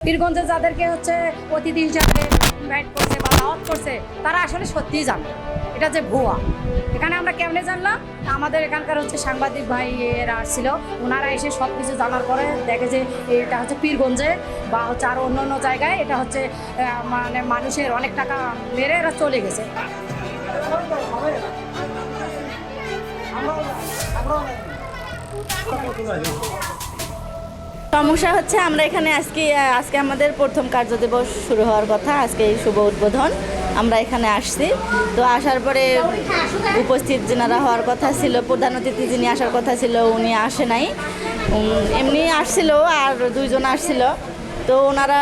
পীরগঞ্জে যাদেরকে হচ্ছে অতিথি হিসাবে ইনভাইট করছে বা দাওয়াত করছে তারা আসলে সত্যিই জানে এটা যে ভুয়া। এখানে আমরা কেমনে জানলাম, আমাদের এখানকার হচ্ছে সাংবাদিক ভাই এরা আসছিল, ওনারা এসে সব কিছু জানার পরে দেখে যে এটা হচ্ছে পীরগঞ্জে বা হচ্ছে আরও অন্য অন্য জায়গায় এটা হচ্ছে মানে মানুষের অনেক টাকা মেরে এরা চলে গেছে। সমস্যা হচ্ছে আমরা এখানে আজকে আমাদের প্রথম কার্যদিবস শুরু হওয়ার কথা, আজকে এই শুভ উদ্বোধন। আমরা এখানে আসছি, তো আসার পরে উপস্থিত যেনারা হওয়ার কথা ছিল, প্রধান অতিথি যিনি আসার কথা ছিল উনি আসে নাই, এমনি আসছিল আর দুইজন আসছিল। তো ওনারা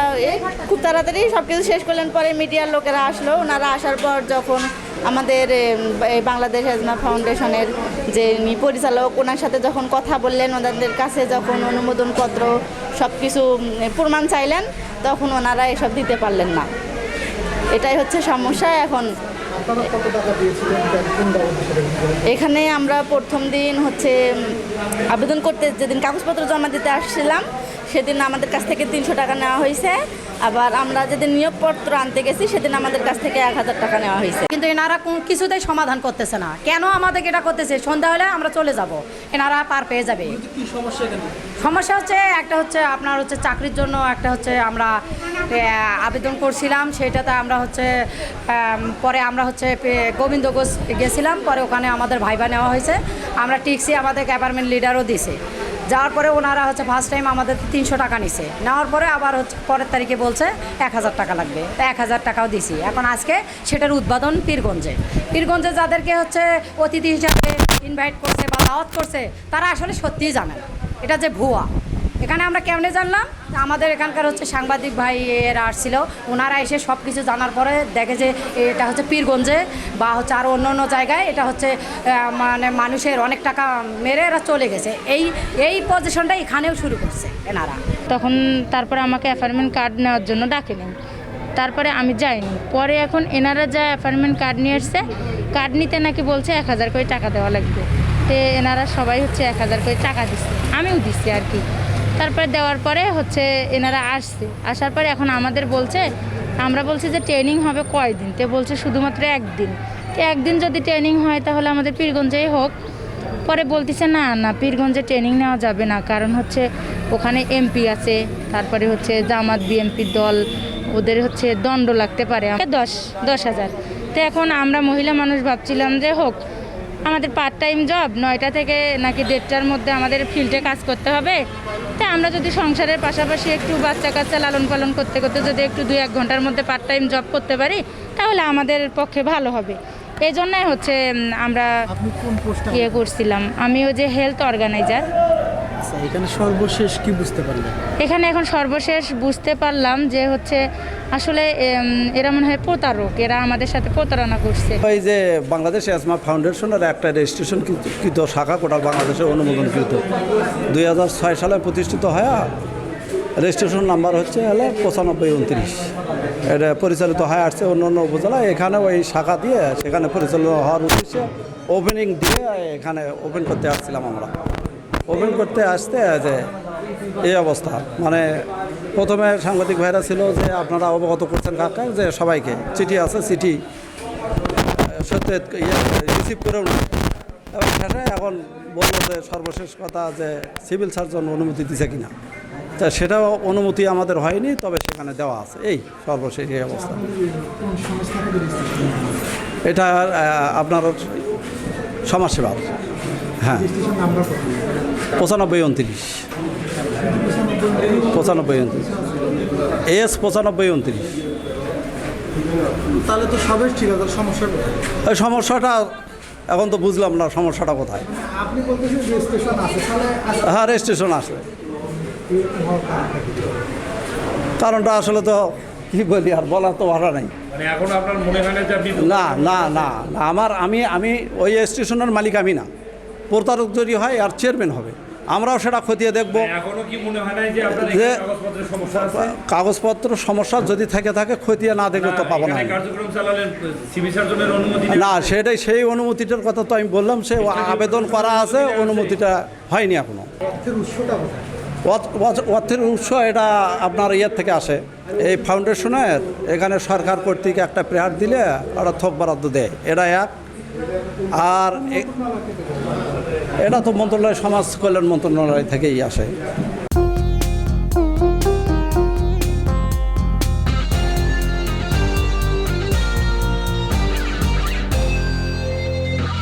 খুব তাড়াতাড়ি সব কিছু শেষ করলেন, পরে মিডিয়ার লোকেরা আসলো। ওনারা আসার পর যখন আমাদের বাংলাদেশ এজমা ফাউন্ডেশনের যে পরিচালক, ওনার সাথে যখন কথা বললেন, ওনাদের কাছে যখন অনুমোদনপত্র সব কিছু প্রমাণ চাইলেন, তখন ওনারা এসব দিতে পারলেন না। এটাই হচ্ছে সমস্যা। এখন এখানে আমরা প্রথম দিন হচ্ছে আবেদন করতে, যেদিন কাগজপত্র জমা দিতে আসছিলাম সেদিন আমাদের কাছ থেকে 300 টাকা নেওয়া হয়েছে। আবার আমরা যেদিন নিয়োগপত্র আনতে গেছি সেদিন আমাদের কাছ থেকে 1000 টাকা নেওয়া হয়েছে। কিন্তু এনারা কিছুতেই সমাধান করতেছে না। কেন আমাদের এটা করতেছে? সন্ধ্যা হলে আমরা চলে যাব, এনারা পার পেয়ে যাবে। সমস্যা হচ্ছে একটা হচ্ছে আপনার হচ্ছে চাকরির জন্য একটা হচ্ছে আমরা আবেদন করছিলাম, সেটাতে আমরা হচ্ছে পরে আমরা হচ্ছে গোবিন্দগঞ্জ গেছিলাম, পরে ওখানে আমাদের ভাইবা নেওয়া হয়েছে, আমরা টিকসি আমাদের অ্যাপার্টমেন্ট লিডারও দিছে। যাওয়ার পরে ওনারা হচ্ছে ফার্স্ট টাইম আমাদের 300 টাকা নিছে, নেওয়ার পরে আবার হচ্ছে পরের তারিখে বলছে 1000 টাকা লাগবে, তো 1000 টাকাও দিছি। এখন আজকে সেটার উদ্বোধন পীরগঞ্জে যাদেরকে হচ্ছে অতিথি হিসাবে ইনভাইট করছে বা দাওয়াত করছে তারা আসলে সত্যিই জানে এটা যে ভুয়া। এখানে আমরা কেমনে জানলাম, আমাদের এখানকার হচ্ছে সাংবাদিক ভাই এরা আসছিল, ওনারা এসে সব কিছু জানার পরে দেখে যে এটা হচ্ছে পীরগঞ্জে বা হচ্ছে আরও অন্য অন্য জায়গায় এটা হচ্ছে মানে মানুষের অনেক টাকা মেরে এরা চলে গেছে। এই পজিশনটা এখানেও শুরু করছে এনারা। তখন তারপরে আমাকে অ্যাপার্টমেন্ট কার্ড নেওয়ার জন্য ডাকেনি, তারপরে আমি যাইনি। পরে এখন এনারা যা অ্যাপার্টমেন্ট কার্ড নিয়ে এসছে, কার্ড নিতে নাকি বলছে 1000 করে টাকা দেওয়া লাগবে। তো এনারা সবাই হচ্ছে 1000 করে টাকা দিচ্ছে, আমিও দিচ্ছি আর কি। তারপরে দেওয়ার পরে হচ্ছে এনারা আসছে, আসার পরে এখন আমাদের বলছে, আমরা বলছি যে ট্রেনিং হবে কয়দিন, তো বলছে শুধুমাত্র 1 দিন। তো 1 দিন যদি ট্রেনিং হয় তাহলে আমাদের পীরগঞ্জেই হোক। পরে বলতেছে না পীরগঞ্জে ট্রেনিং নেওয়া যাবে না, কারণ হচ্ছে ওখানে এমপি আছে, তারপরে হচ্ছে জামাত বিএনপির দল, ওদের হচ্ছে দণ্ড লাগতে পারে 10,000। তো এখন আমরা মহিলা মানুষ ভাবছিলাম যে হোক, আমাদের পার্ট টাইম জব 9টা থেকে নাকি 1:30টার মধ্যে আমাদের ফিল্ডে কাজ করতে হবে। তাই আমরা যদি সংসারের পাশাপাশি একটু বাচ্চা কাচ্চা লালন পালন করতে করতে যদি একটু 2-1 ঘন্টার মধ্যে পার্ট টাইম জব করতে পারি তাহলে আমাদের পক্ষে ভালো হবে। এই জন্যই হচ্ছে আমরা ইয়ে করছিলাম। আমি ওই যে হেলথ অর্গানাইজার। এখানে সর্বশেষ কি বুঝতে পারলেন? এখানে এখন সর্বশেষ বুঝতে পারলাম যে হচ্ছে আসলে এরা মনে হয় প্রতারক, এরা আমাদের সাথে প্রতারণা করছে। এই যে বাংলাদেশ এজমা ফাউন্ডেশনের একটা রেজিস্ট্রেশন কৃত শাখা কোটা বাংলাদেশের অনুমোদনকৃত 2006 সালে প্রতিষ্ঠিত হয়। রেজিস্ট্রেশন নাম্বার হচ্ছে 9529। এটা পরিচালিত হয়ে আসছে অন্য অন্য উপজেলায়। এখানে ওই শাখা দিয়ে সেখানে পরিচালিত হওয়ার উদ্দেশ্যে ওপেনিং দিয়ে এখানে ওপেন করতে আসছিলাম আমরা। ওপেন করতে আসতে যে এই অবস্থা, মানে প্রথমে সাংবাদিক ভাইরা ছিল যে আপনারা অবগত করছেন কাকা যে সবাইকে চিঠি আছে, চিঠি সত্যি রিসিভ করেও না। এবং শেষে এখন বললো যে সর্বশেষ কথা যে সিভিল সার্জন অনুমতি দিছে কিনা, তা সেটাও অনুমতি আমাদের হয়নি, তবে সেখানে দেওয়া আছে। এই সর্বশেষ এই অবস্থা। এটা আপনার সমাজসেবার, হ্যাঁ, 9529 AS 9529। তাহলে তো সবই ঠিক আছে, ওই সমস্যাটা এখন তো বুঝলাম না সমস্যাটা কোথায়। আপনি বলতেছেন রেজিস্ট্রেশন আছে, তাহলে হ্যাঁ, রেজিস্ট্রেশন আছে, কারণটা আসলে তো কি বলি আর বলার তো ভাষা নেই। মানে এখন আপনার মনে হয় না যে আপনি না আমি ওই স্টেশনের মালিক আমি না, প্রতারক যদি হয় আর চেয়ারম্যান হবে, আমরাও সেটা খতিয়ে দেখব। এখনো কি মনে হয় না যে আপনাদের যে কাগজপত্রের সমস্যা আছে? কাগজপত্র সমস্যা যদি থাকে খতিয়ে না দেখলে তো পাবো না। এখানে কার্যক্রম চালালেন সিভিল সার্জনের অনুমতি না, সেই অনুমতিটার কথা তো আমি বললাম, সে আবেদন করা আছে, অনুমতিটা হয়নি এখনো। অর্থের উৎসটা কোথায়? অর্থের উৎস এটা আপনার ইয়ের থেকে আসে, এই ফাউন্ডেশনের এখানে সরকার কর্তৃক একটা প্রেয়ার দিলে ওরা থোক বরাদ্দ দেয়, এটা এক। আর এটা তো মন্ত্রণালয়, সমাজ কল্যাণ মন্ত্রণালয় থেকেই আসে।